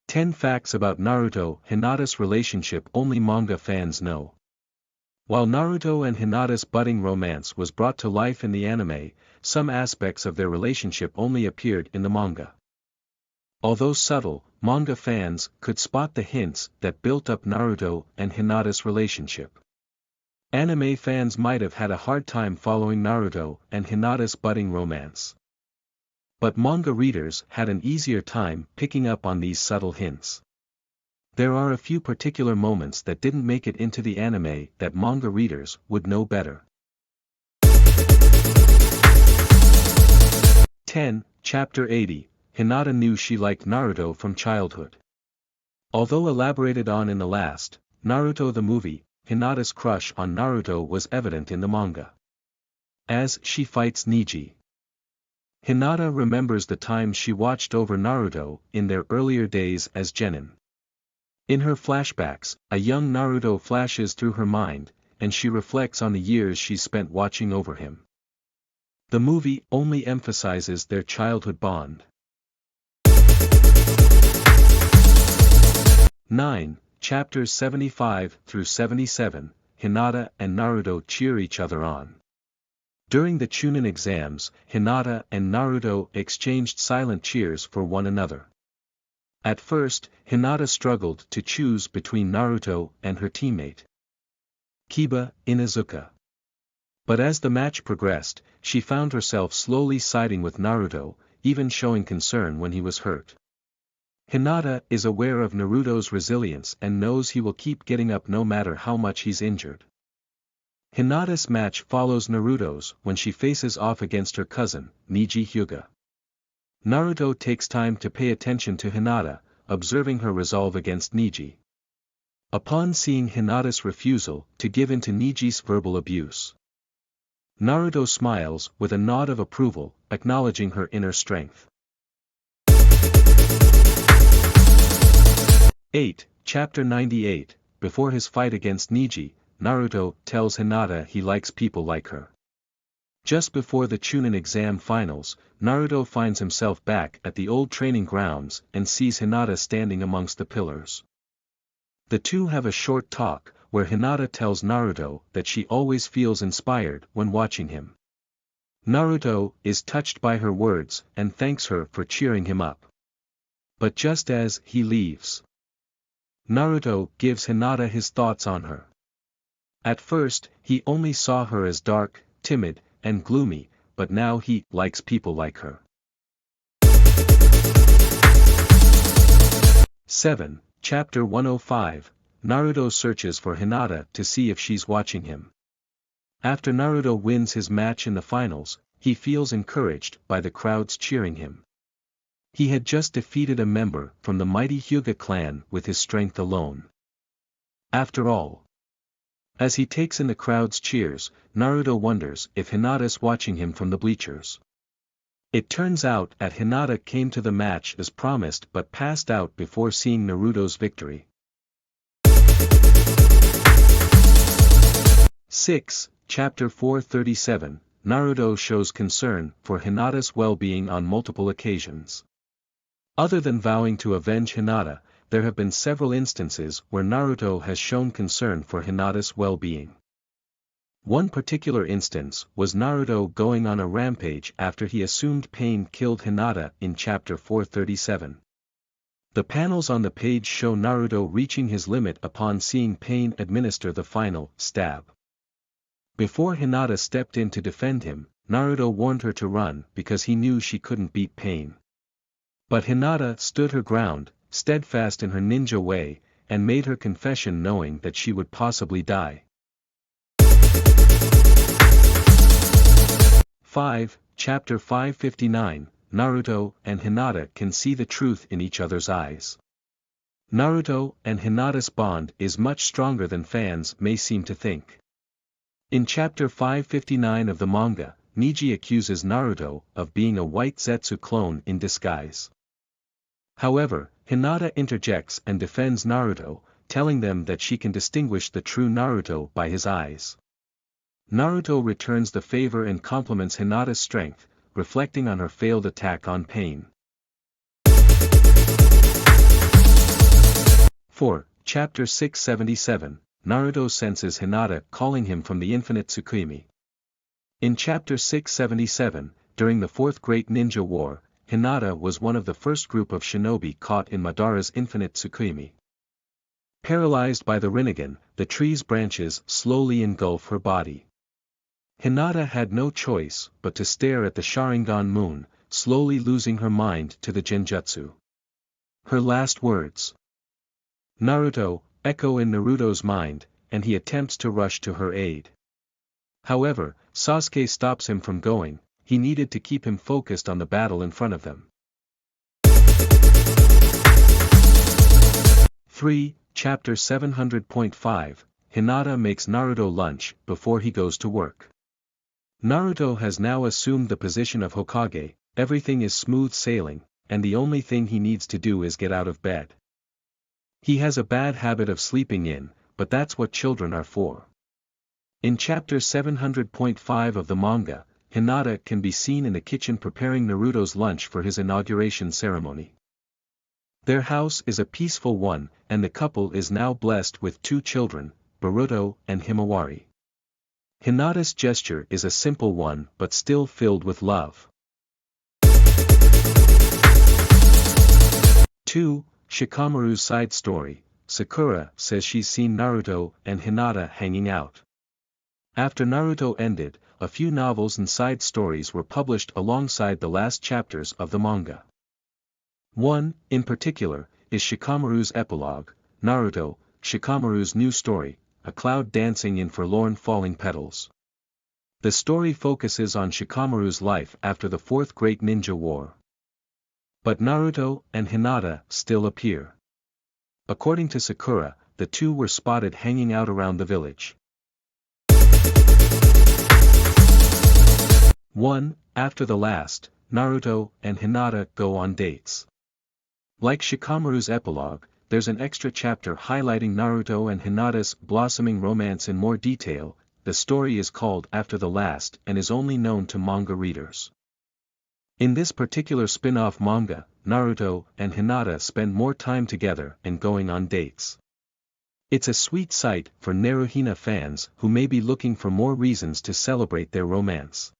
10 Facts about Naruto-Hinata's relationship only manga fans know. While Naruto and Hinata's budding romance was brought to life in the anime, some aspects of their relationship only appeared in the manga. Although subtle, manga fans could spot the hints that built up Naruto and Hinata's relationship. Anime fans might have had a hard time following Naruto and Hinata's budding romance. But manga readers had an easier time picking up on these subtle hints. There are a few particular moments that didn't make it into the anime that manga readers would know better. 10. Chapter 80, Hinata knew she liked Naruto from childhood. Although elaborated on in the last, Naruto the movie, Hinata's crush on Naruto was evident in the manga. As she fights Neji, Hinata remembers the time she watched over Naruto in their earlier days as genin. In her flashbacks, a young Naruto flashes through her mind, and she reflects on the years she spent watching over him. The movie only emphasizes their childhood bond. 9. Chapters 75 through 77, Hinata and Naruto cheer each other on. During the Chunin exams, Hinata and Naruto exchanged silent cheers for one another. At first, Hinata struggled to choose between Naruto and her teammate Kiba Inuzuka. But as the match progressed, she found herself slowly siding with Naruto, even showing concern when he was hurt. Hinata is aware of Naruto's resilience and knows he will keep getting up no matter how much he's injured. Hinata's match follows Naruto's when she faces off against her cousin, Neji Hyuga. Naruto takes time to pay attention to Hinata, observing her resolve against Neji. Upon seeing Hinata's refusal to give in to Neji's verbal abuse, Naruto smiles with a nod of approval, acknowledging her inner strength. 8. Chapter 98, Before his fight against Neji, Naruto tells Hinata he likes people like her. Just before the Chunin exam finals, Naruto finds himself back at the old training grounds and sees Hinata standing amongst the pillars. The two have a short talk, where Hinata tells Naruto that she always feels inspired when watching him. Naruto is touched by her words and thanks her for cheering him up. But just as he leaves, Naruto gives Hinata his thoughts on her. At first, he only saw her as dark, timid, and gloomy, but now he likes people like her. 7. Chapter 105, Naruto searches for Hinata to see if she's watching him. After Naruto wins his match in the finals, he feels encouraged by the crowds cheering him. He had just defeated a member from the mighty Hyuga clan with his strength alone. After all, as he takes in the crowd's cheers, Naruto wonders if Hinata's watching him from the bleachers. It turns out that Hinata came to the match as promised but passed out before seeing Naruto's victory. 6. Chapter 437, Naruto shows concern for Hinata's well-being on multiple occasions. Other than vowing to avenge Hinata, there have been several instances where Naruto has shown concern for Hinata's well-being. One particular instance was Naruto going on a rampage after he assumed Pain killed Hinata in Chapter 437. The panels on the page show Naruto reaching his limit upon seeing Pain administer the final stab. Before Hinata stepped in to defend him, Naruto warned her to run because he knew she couldn't beat Pain. But Hinata stood her ground, steadfast in her ninja way, and made her confession knowing that she would possibly die. 5. Chapter 559, Naruto and Hinata can see the truth in each other's eyes. Naruto and Hinata's bond is much stronger than fans may seem to think. In Chapter 559 of the manga, Neji accuses Naruto of being a white Zetsu clone in disguise. However, Hinata interjects and defends Naruto, telling them that she can distinguish the true Naruto by his eyes. Naruto returns the favor and compliments Hinata's strength, reflecting on her failed attack on Pain. 4. Chapter 677, Naruto senses Hinata calling him from the infinite Tsukimi. In Chapter 677, during the Fourth Great Ninja War, Hinata was one of the first group of shinobi caught in Madara's infinite Tsukimi. Paralyzed by the Rinnegan, the tree's branches slowly engulf her body. Hinata had no choice but to stare at the Sharingan moon, slowly losing her mind to the Genjutsu. Her last words. Naruto, echo in Naruto's mind, and he attempts to rush to her aid. However, Sasuke stops him from going. He needed to keep him focused on the battle in front of them. 3. Chapter 700.5, Hinata makes Naruto lunch before he goes to work. Naruto has now assumed the position of Hokage, everything is smooth sailing, and the only thing he needs to do is get out of bed. He has a bad habit of sleeping in, but that's what children are for. In Chapter 700.5 of the manga, Hinata can be seen in the kitchen preparing Naruto's lunch for his inauguration ceremony. Their house is a peaceful one, and the couple is now blessed with 2 children, Boruto and Himawari. Hinata's gesture is a simple one but still filled with love. 2. Shikamaru's side story. Sakura says she's seen Naruto and Hinata hanging out. After Naruto ended, a few novels and side stories were published alongside the last chapters of the manga. One, in particular, is Shikamaru's epilogue, Naruto, Shikamaru's new story, a cloud dancing in forlorn falling petals. The story focuses on Shikamaru's life after the Fourth Great Ninja War. But Naruto and Hinata still appear. According to Sakura, the two were spotted hanging out around the village. 1. After the last, Naruto and Hinata go on dates. Like Shikamaru's epilogue, there's an extra chapter highlighting Naruto and Hinata's blossoming romance in more detail. The story is called After the Last and is only known to manga readers. In this particular spin-off manga, Naruto and Hinata spend more time together and going on dates. It's a sweet sight for Naruhina fans who may be looking for more reasons to celebrate their romance.